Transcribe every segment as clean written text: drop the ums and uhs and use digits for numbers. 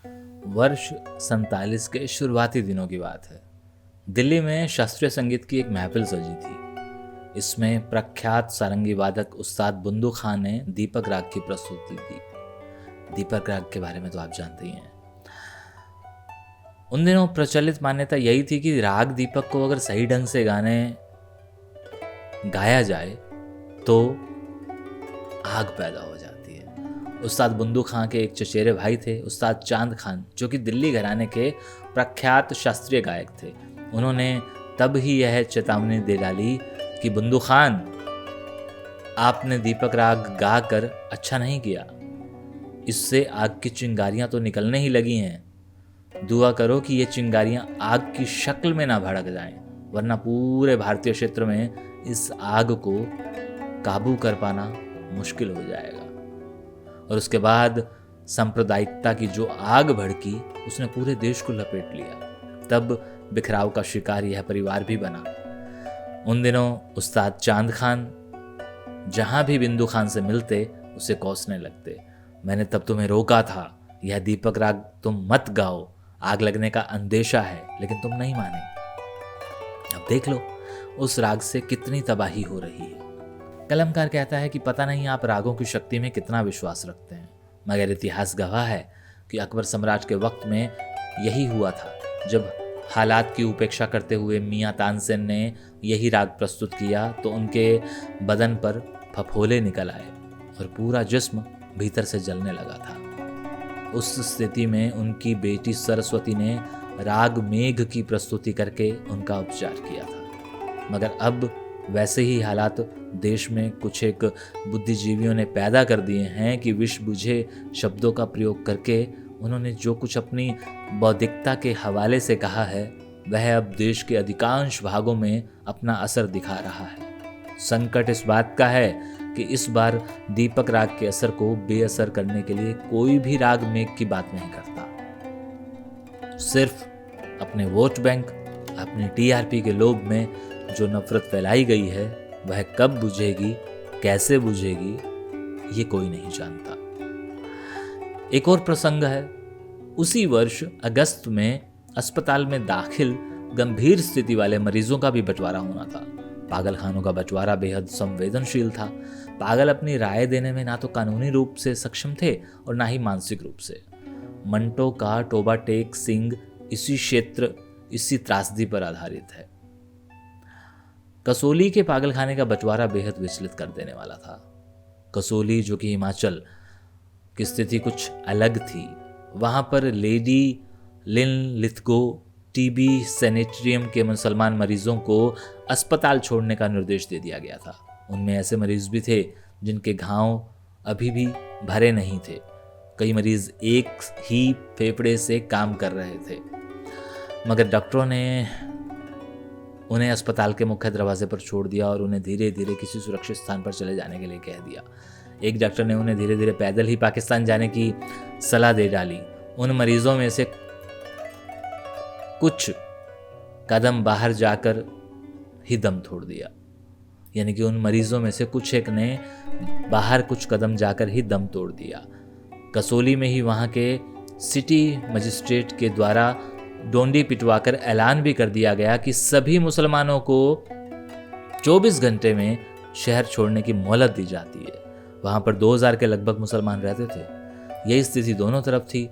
वर्ष 47 के शुरुआती दिनों की बात है। दिल्ली में शास्त्रीय संगीत की एक महफिल सजी थी। इसमें प्रख्यात सारंगी वादक उस्ताद बुंदू खान ने दीपक राग की प्रस्तुति दी। दीपक राग के बारे में तो आप जानते ही हैं। उन दिनों प्रचलित मान्यता यही थी कि राग दीपक को अगर सही ढंग से गाने गाया जाए तो आग पैदा हो जाती है। उस्ताद बुंदू खान के एक चचेरे भाई थे उस्ताद चांद खान, जो कि दिल्ली घराने के प्रख्यात शास्त्रीय गायक थे। उन्होंने तब ही यह चेतावनी दे डाली कि बुंदू खान, आपने दीपक राग गा कर अच्छा नहीं किया, इससे आग की चिंगारियां तो निकलने ही लगी हैं। दुआ करो कि ये चिंगारियां आग की शक्ल में ना भड़क जाएं, वरना पूरे भारतीय क्षेत्र में इस आग को काबू कर पाना मुश्किल हो जाएगा। और उसके बाद सांप्रदायिकता की जो आग भड़की उसने पूरे देश को लपेट लिया। तब बिखराव का शिकार यह परिवार भी बना। उन दिनों उस्ताद चांद खान जहां भी बिंदु खान से मिलते उसे कोसने लगते। मैंने तब तुम्हें रोका था, यह दीपक राग तुम मत गाओ, आग लगने का अंदेशा है, लेकिन तुम नहीं माने। अब देख लो उस राग से कितनी तबाही हो रही है। कलमकार कहता है कि पता नहीं आप रागों की शक्ति में कितना विश्वास रखते हैं, मगर इतिहास गवाह है कि अकबर सम्राट के वक्त में यही हुआ था। जब हालात की उपेक्षा करते हुए मियाँ तानसेन ने यही राग प्रस्तुत किया तो उनके बदन पर फफोले निकल आए और पूरा जिस्म भीतर से जलने लगा था। उस स्थिति में उनकी बेटी सरस्वती ने राग मेघ की प्रस्तुति करके उनका उपचार किया था। मगर अब वैसे ही हालात देश में कुछ एक बुद्धिजीवियों ने पैदा कर दिए हैं कि विष बुझे शब्दों का प्रयोग करके उन्होंने जो कुछ अपनी बौद्धिकता के हवाले से कहा है वह अब देश के अधिकांश भागों में अपना असर दिखा रहा है। संकट इस बात का है कि इस बार दीपक राग के असर को बेअसर करने के लिए कोई भी राग मेघ की बात नहीं करता। सिर्फ अपने वोट बैंक, अपनी टीआरपी के लोभ में जो नफरत फैलाई गई है वह कब बुझेगी, कैसे बुझेगी, ये कोई नहीं जानता। एक और प्रसंग है। उसी वर्ष अगस्त में अस्पताल में दाखिल गंभीर स्थिति वाले मरीजों का भी बंटवारा होना था। पागल खानों का बंटवारा बेहद संवेदनशील था। पागल अपनी राय देने में ना तो कानूनी रूप से सक्षम थे और ना ही मानसिक रूप से। मंटो का टोबा टेक सिंह इसी क्षेत्र, इसी त्रासदी पर आधारित है। कसोली के पागलखाने का बंटवारा बेहद विचलित कर देने वाला था। कसोली, जो कि हिमाचल की स्थिति कुछ अलग थी, वहां पर लेडी लिन लिथगो टीबी सैनिटरियम के मुसलमान मरीजों को अस्पताल छोड़ने का निर्देश दे दिया गया था। उनमें ऐसे मरीज भी थे जिनके घाव अभी भी भरे नहीं थे। कई मरीज एक ही फेफड़े से काम कर रहे थे, मगर डॉक्टरों ने उन्हें अस्पताल के मुख्य दरवाजे पर छोड़ दिया और उन्हें धीरे धीरे किसी सुरक्षित स्थान पर चले जाने के लिए कह दिया। एक डॉक्टर ने उन्हें धीरे धीरे पैदल ही पाकिस्तान जाने की सलाह दे डाली। उन मरीजों में से कुछ कदम बाहर जाकर ही दम तोड़ दिया, यानी कि उन मरीजों में से कुछ एक ने बाहर कुछ कदम जाकर ही दम तोड़ दिया। कसोली में ही वहां के सिटी मजिस्ट्रेट के द्वारा डोंडी पिटवाकर ऐलान भी कर दिया गया कि सभी मुसलमानों को 24 घंटे में शहर छोड़ने की मोहलत दी जाती है। वहां पर 2000 के लगभग मुसलमान रहते थे। यही स्थिति दोनों तरफ थी।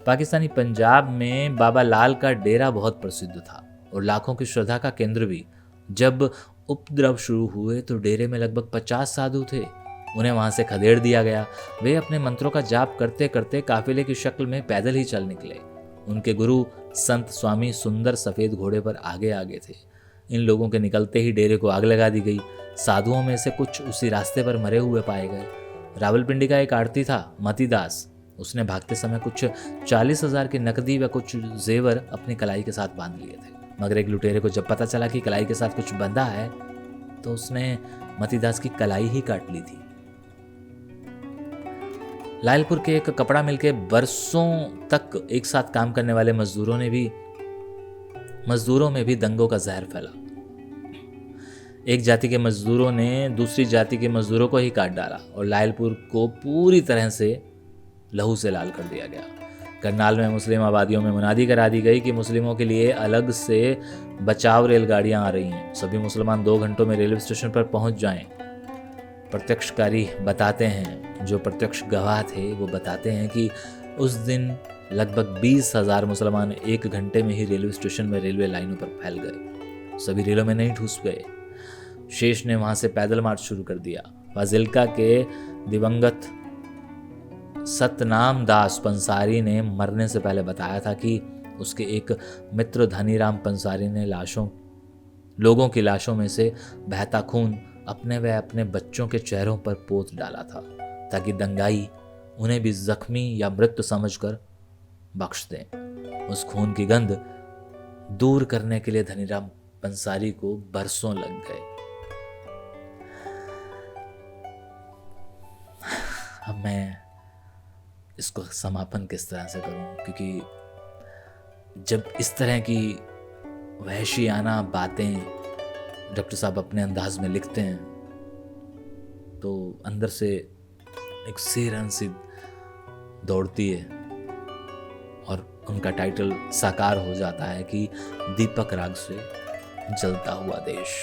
पाकिस्तानी पंजाब में बाबा लाल का डेरा बहुत प्रसिद्ध था और लाखों की श्रद्धा का केंद्र भी। जब उपद्रव शुरू हुए तो डेरे में लगभग 50 साधु थे। उन्हें वहां से खदेड़ दिया गया। वे अपने मंत्रों का जाप करते करते काफिले की शक्ल में पैदल ही चल निकले। उनके गुरु संत स्वामी सुंदर सफेद घोड़े पर आगे आगे थे। इन लोगों के निकलते ही डेरे को आग लगा दी गई। साधुओं में से कुछ उसी रास्ते पर मरे हुए पाए गए। रावलपिंडी का एक आड़ती था मतीदास। उसने भागते समय कुछ 40,000 की नकदी व कुछ जेवर अपनी कलाई के साथ बांध लिए थे, मगर एक लुटेरे को जब पता चला कि कलाई के साथ कुछ बंधा है तो उसने मतीदास की कलाई ही काट ली थी। लायलपुर के एक कपड़ा मिल के बरसों तक एक साथ काम करने वाले मजदूरों में भी दंगों का जहर फैला। एक जाति के मजदूरों ने दूसरी जाति के मजदूरों को ही काट डाला और लायलपुर को पूरी तरह से लहू से लाल कर दिया गया। करनाल में मुस्लिम आबादियों में मुनादी करा दी गई कि मुस्लिमों के लिए अलग से बचाव रेलगाड़ियां आ रही हैं, सभी मुसलमान 2 घंटों में रेलवे स्टेशन पर पहुंच जाएं। प्रत्यक्षकारी बताते हैं, जो प्रत्यक्ष गवाह थे वो बताते हैं कि उस दिन लगभग 20,000 मुसलमान 1 घंटे में ही रेलवे स्टेशन में रेलवे लाइनों पर फैल गए। सभी रेलों में नहीं ठूस गए। शेष ने वहां से पैदल मार्च शुरू कर दिया। फाजिल्का के दिवंगत सतनाम दास पंसारी ने मरने से पहले बताया था कि उसके एक मित्र धनीराम पंसारी ने लोगों की लाशों में से बहता खून अपने व अपने बच्चों के चेहरों पर पोत डाला था, ताकि दंगाई उन्हें भी जख्मी या मृत समझकर बख्श दें। उस खून की गंध दूर करने के लिए धनीराम पंसारी को बरसों लग गए। अब मैं इसको समापन किस तरह से करूं, क्योंकि जब इस तरह की वहशियाना बातें डॉक्टर साहब अपने अंदाज में लिखते हैं तो अंदर से एक सिरहन सी दौड़ती है और उनका टाइटल साकार हो जाता है कि दीपक राग से जलता हुआ देश।